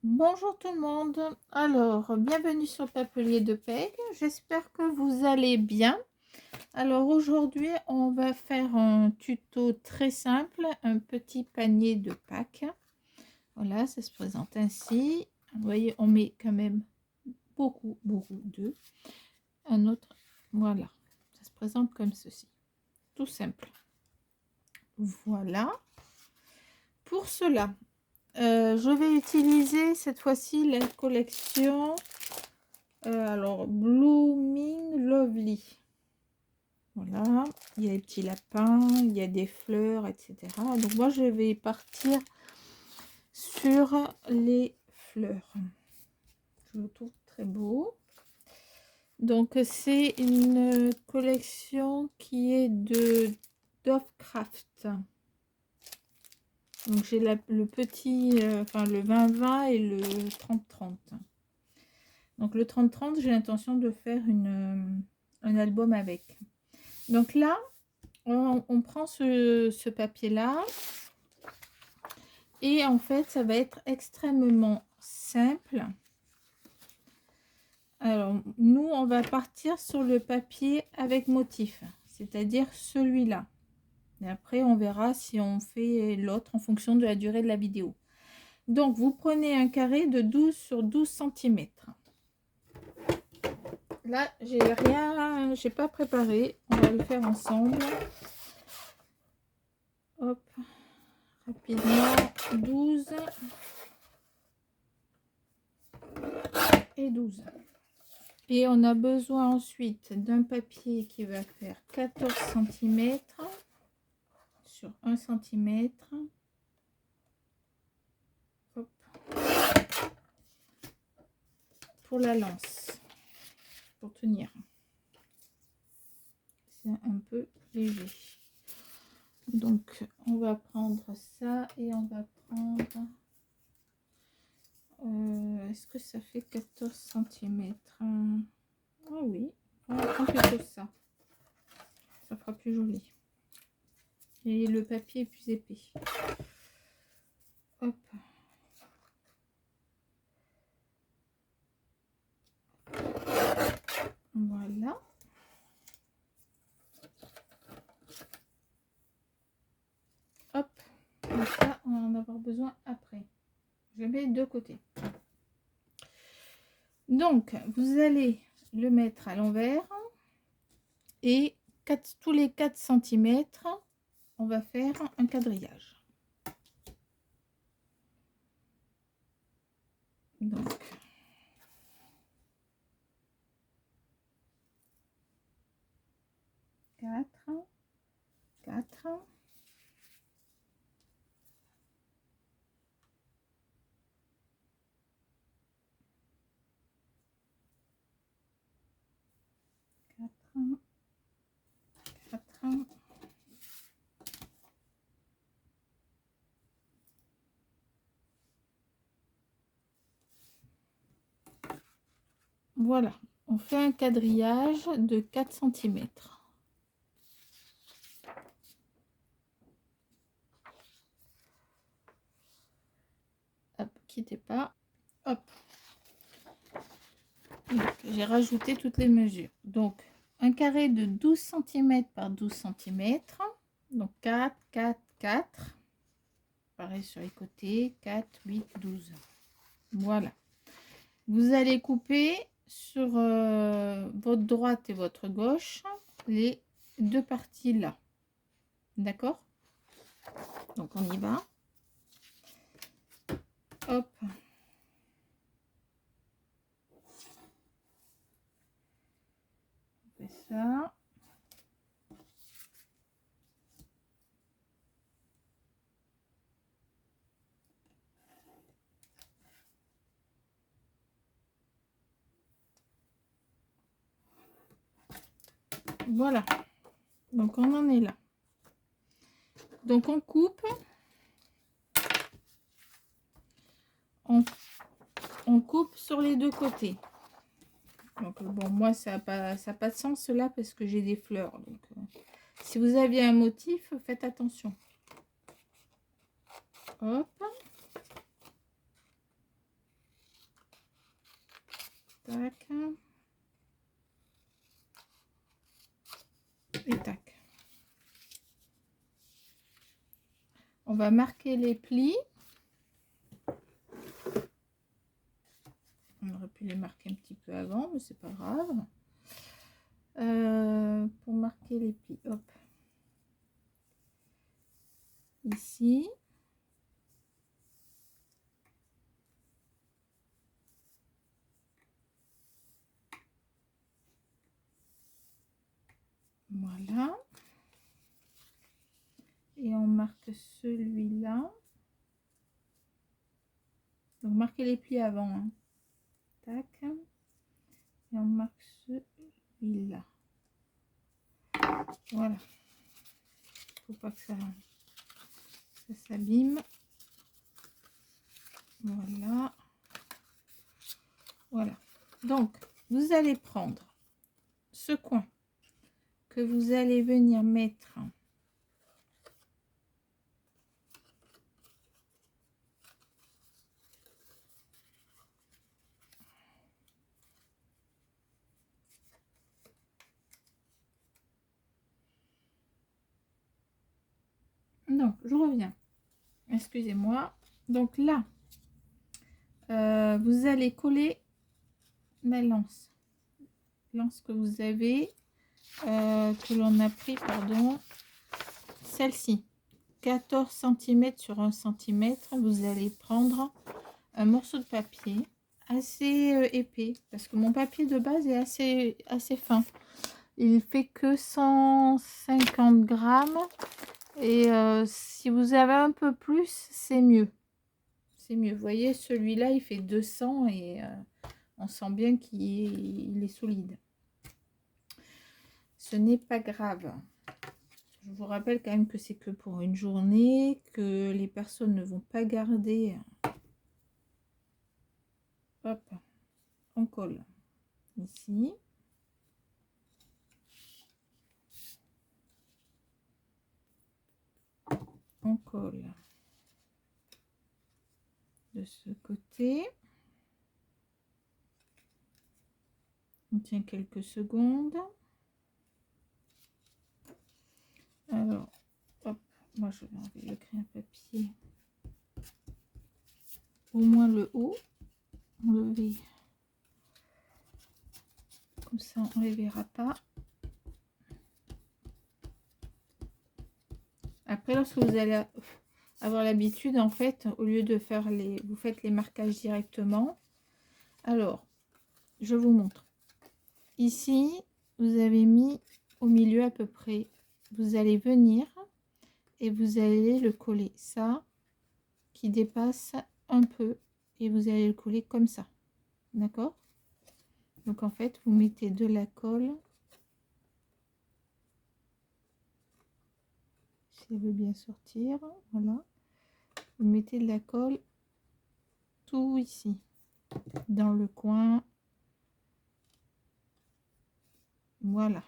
Bonjour tout le monde. Alors, bienvenue sur le Papelier de Peg. J'espère que vous allez bien. Alors aujourd'hui, on va faire un tuto très simple, un petit panier de Pâques. Voilà, ça se présente ainsi. Vous voyez, on met quand même beaucoup d'œufs. Un autre, voilà, ça se présente comme ceci. Tout simple. Voilà. Pour cela, je vais utiliser cette fois-ci la collection alors Blooming Lovely. Voilà, il y a des petits lapins, il y a des fleurs, etc. Donc moi je vais partir sur les fleurs. Je le trouve très beau. Donc c'est une collection qui est de Dovecraft. Donc j'ai le petit, enfin le 20-20 et le 30-30. Donc le 30-30, j'ai l'intention de faire un album avec. Donc là, on prend ce papier-là. Et en fait, ça va être extrêmement simple. Alors, nous, on va partir sur le papier avec motif, c'est-à-dire celui-là. Et après, on verra si on fait l'autre en fonction de la durée de la vidéo. Donc, vous prenez un carré de 12 sur 12 cm. Là, j'ai pas préparé. On va le faire ensemble. Hop, rapidement, 12 et 12. Et on a besoin ensuite d'un papier qui va faire 14 cm sur 1 cm. Hop. Pour la lance, pour tenir. C'est un peu léger. Donc, on va prendre ça et on va prendre... est-ce que ça fait 14 cm? Ah oui, on va prendre plutôt ça. Ça fera plus joli. Et le papier est plus épais. Hop. Voilà. Hop. Donc ça, on va en avoir besoin après. Je mets de côté. Donc, vous allez le mettre à l'envers et tous les 4 cm, on va faire un quadrillage. Donc, 4, 4, 4. Voilà, on fait un quadrillage de 4 cm. Hop, quittez pas. Hop. J'ai rajouté toutes les mesures. Donc, un carré de 12 cm par 12 cm. Donc, 4, 4, 4. Pareil sur les côtés, 4, 8, 12. Voilà. Vous allez couper sur votre droite et votre gauche les deux parties là. D'accord? Donc, on y va. Hop. On fait ça. Voilà. Donc, on en est là. Donc, on coupe. On coupe sur les deux côtés. Donc, bon, moi, ça n'a pas de sens là parce que j'ai des fleurs. Donc, si vous aviez un motif, faites attention. Hop. Tac. Et tac. On va marquer les plis. On aurait pu les marquer un petit peu avant, mais c'est pas grave. Pour marquer les plis, hop. Ici. Voilà. Et on marque celui-là. Donc marquez les plis avant. Hein. Tac. Et on marque celui-là. Voilà. Faut pas que ça s'abîme. Voilà. Voilà. Donc, vous allez prendre ce coin que vous allez venir mettre donc je reviens, excusez-moi. Donc là vous allez coller la lance que vous avez que l'on a pris, pardon, celle-ci 14 cm sur 1 cm. Vous allez prendre un morceau de papier assez épais, parce que mon papier de base est assez fin. Il fait que 150 grammes. Et si vous avez un peu plus, c'est mieux. C'est mieux. Vous voyez, celui-là, il fait 200 et on sent bien qu'il est solide. Ce n'est pas grave. Je vous rappelle quand même que c'est que pour une journée, que les personnes ne vont pas garder. Hop, on colle ici. On colle de ce côté. On tient quelques secondes. Alors, hop, moi je vais enlever le crayon papier. Au moins le haut. Enlever. Comme ça, on ne les verra pas. Après, lorsque vous allez avoir l'habitude, en fait, au lieu de faire vous faites les marquages directement. Alors, je vous montre. Ici, vous avez mis au milieu à peu près. Vous allez venir et vous allez le coller. Ça, qui dépasse un peu. Et vous allez le coller comme ça. D'accord? Donc, en fait, vous mettez de la colle. Si elle veut bien sortir, voilà. Vous mettez de la colle tout ici, dans le coin. Voilà,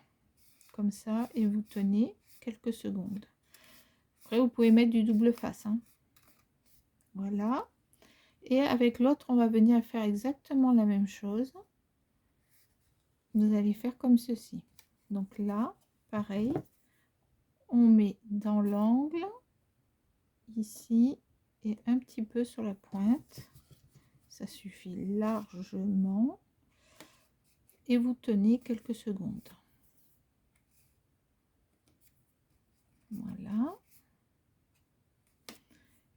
comme ça, et vous tenez quelques secondes. Après, vous pouvez mettre du double face. Hein. Voilà. Et avec l'autre, on va venir faire exactement la même chose. Vous allez faire comme ceci. Donc là, pareil, on met dans l'angle, ici, et un petit peu sur la pointe. Ça suffit largement. Et vous tenez quelques secondes. Voilà.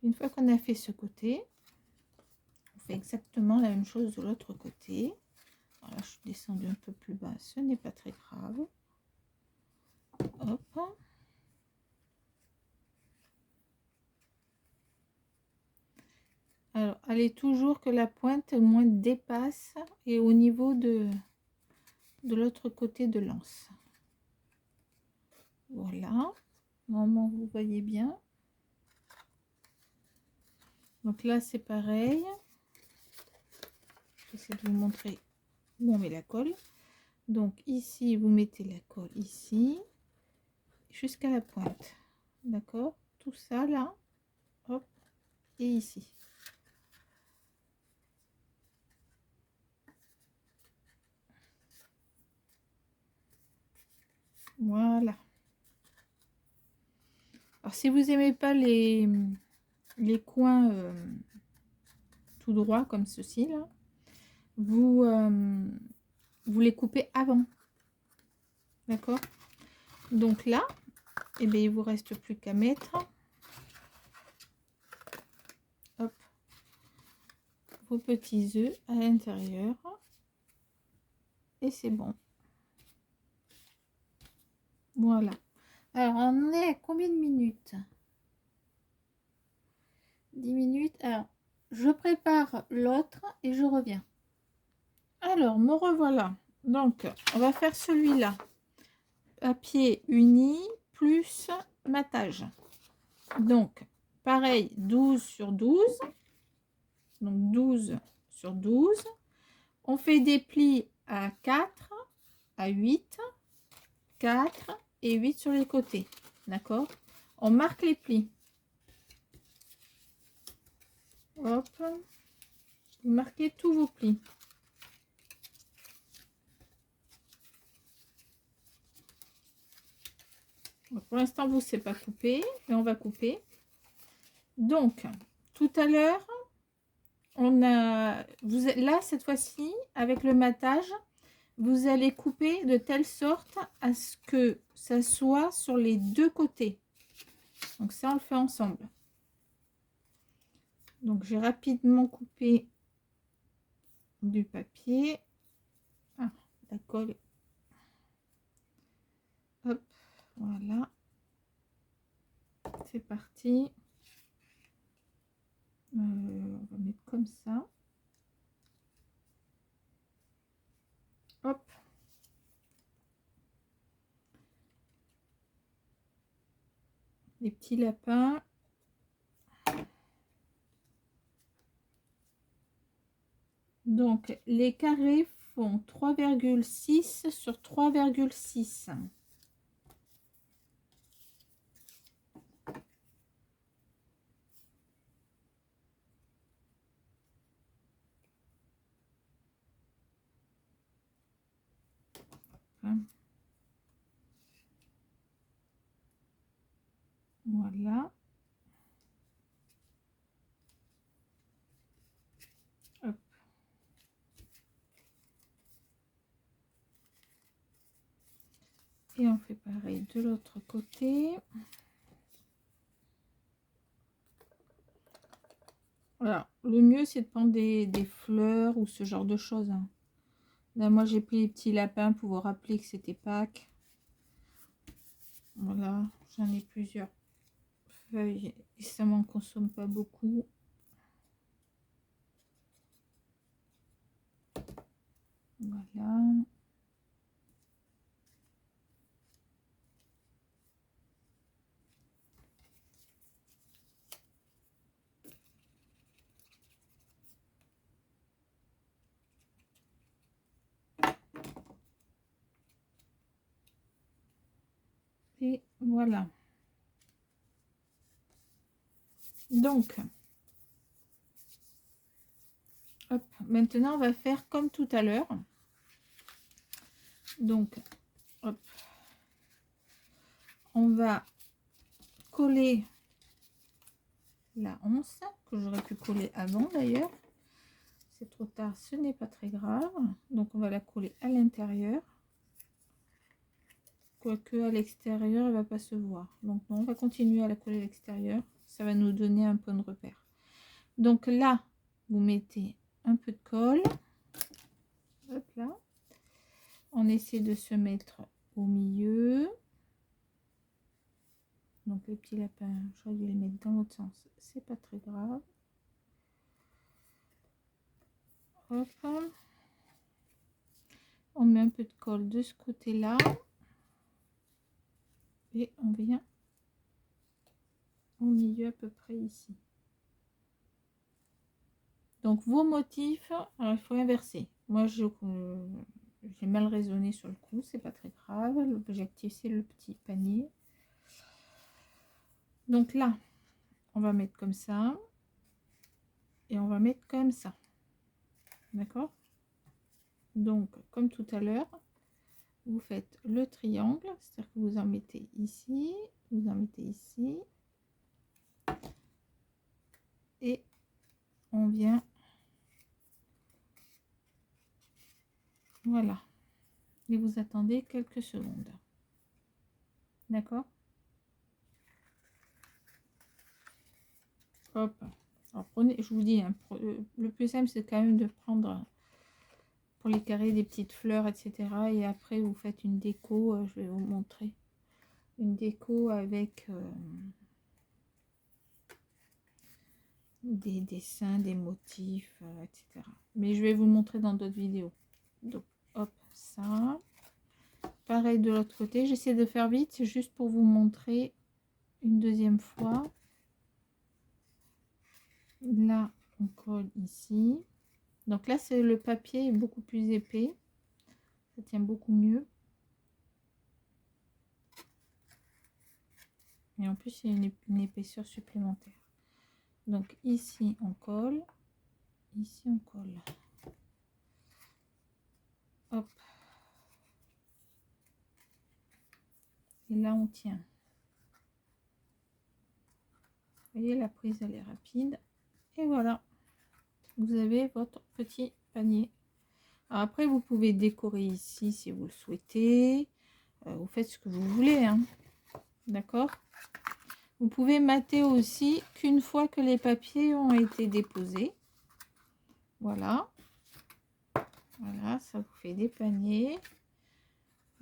Une fois qu'on a fait ce côté, on fait exactement la même chose de l'autre côté. Voilà, je suis descendue un peu plus bas, ce n'est pas très grave. Hop. Alors, allez toujours que la pointe au moins dépasse et au niveau de l'autre côté de l'anse. Voilà. Normalement, vous voyez bien. Donc là, c'est pareil. J'essaie de vous montrer où on met la colle. Donc ici, vous mettez la colle ici jusqu'à la pointe. D'accord? Tout ça là. Hop. Et ici. Voilà. Alors, si vous aimez pas les coins tout droit comme ceci, là, vous les coupez avant. D'accord? Donc là, eh bien, il vous reste plus qu'à mettre, hop, vos petits œufs à l'intérieur. Et c'est bon. Voilà. Alors, on est à combien de minutes? 10 minutes. Alors, je prépare l'autre et je reviens. Alors, me revoilà. Donc, on va faire celui-là. Papier uni plus matage. Donc, pareil, 12 sur 12. Donc, 12 sur 12. On fait des plis à 4, à 8, 4 et 8 sur les côtés. D'accord? On marque les plis. Hop. Vous marquez tous vos plis. Pour l'instant, vous, c'est pas coupé, mais on va couper. Donc, tout à l'heure, on a, là, cette fois-ci, avec le matage, vous allez couper de telle sorte à ce que ça soit sur les deux côtés. Donc ça, on le fait ensemble. Donc, j'ai rapidement coupé du papier. Ah, la colle. Hop, voilà. C'est parti. On va mettre comme ça. Hop. Les petits lapins. Donc, les carrés font 3,6 sur 3,6. Voilà. Hop. Et on fait pareil de l'autre côté. Voilà. Le mieux, c'est de prendre des fleurs ou ce genre de choses. Là, moi, j'ai pris les petits lapins pour vous rappeler que c'était Pâques. Voilà. J'en ai plusieurs feuilles et ça m'en consomme pas beaucoup. Voilà. Et voilà. Donc, hop, maintenant, on va faire comme tout à l'heure. Donc, hop, on va coller la once que j'aurais pu coller avant d'ailleurs. C'est trop tard, ce n'est pas très grave. Donc, on va la coller à l'intérieur. Quoique à l'extérieur, elle va pas se voir. Donc, non, on va continuer à la coller à l'extérieur. Ça va nous donner un point de repère. Donc là, vous mettez un peu de colle. Hop là. On essaie de se mettre au milieu. Donc les petits lapins, j'aurais dû les mettre dans l'autre sens. C'est pas très grave. Hop. On met un peu de colle de ce côté-là. Et on vient au milieu à peu près ici. Donc vos motifs, alors, il faut inverser. Moi, j'ai mal raisonné sur le coup, c'est pas très grave. L'objectif, c'est le petit panier. Donc là, on va mettre comme ça. Et on va mettre comme ça. D'accord? Donc, comme tout à l'heure, vous faites le triangle, c'est-à-dire que vous en mettez ici, vous en mettez ici, et on vient, voilà, et vous attendez quelques secondes. D'accord? Hop. Alors prenez, je vous dis, hein, le plus simple c'est quand même de prendre pour les carrés des petites fleurs, etc. Et après vous faites une déco, je vais vous montrer une déco avec des dessins, des motifs, etc. Mais je vais vous montrer dans d'autres vidéos. Donc hop, ça. Pareil de l'autre côté, j'essaie de faire vite, c'est juste pour vous montrer une deuxième fois. Là, on colle ici. Donc là, c'est le papier est beaucoup plus épais. Ça tient beaucoup mieux. Et en plus, il y a une épaisseur supplémentaire. Donc ici, on colle. Ici, on colle. Hop. Et là, on tient. Vous voyez, la prise, elle est rapide. Et voilà. Vous avez votre petit panier. Alors après, vous pouvez décorer ici si vous le souhaitez. Vous faites ce que vous voulez, hein. D'accord? Vous pouvez mater aussi qu'une fois que les papiers ont été déposés. Voilà. Voilà, ça vous fait des paniers.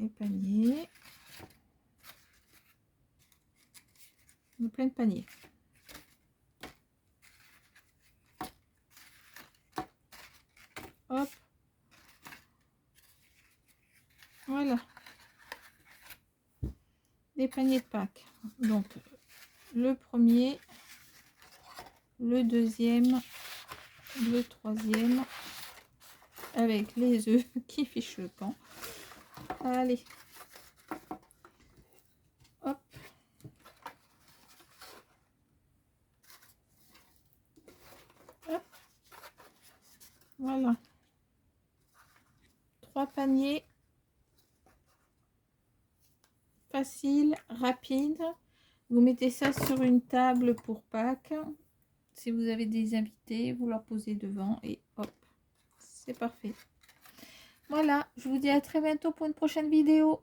Des paniers. Plein de paniers. Hop. Voilà. Des paniers de Pâques. Donc, le premier, le deuxième, le troisième, avec les œufs qui fichent le camp. Allez. Hop. Hop. Voilà. 3 paniers. Facile, rapide. Vous mettez ça sur une table pour Pâques. Si vous avez des invités, vous leur posez devant et hop, c'est parfait. Voilà, je vous dis à très bientôt pour une prochaine vidéo.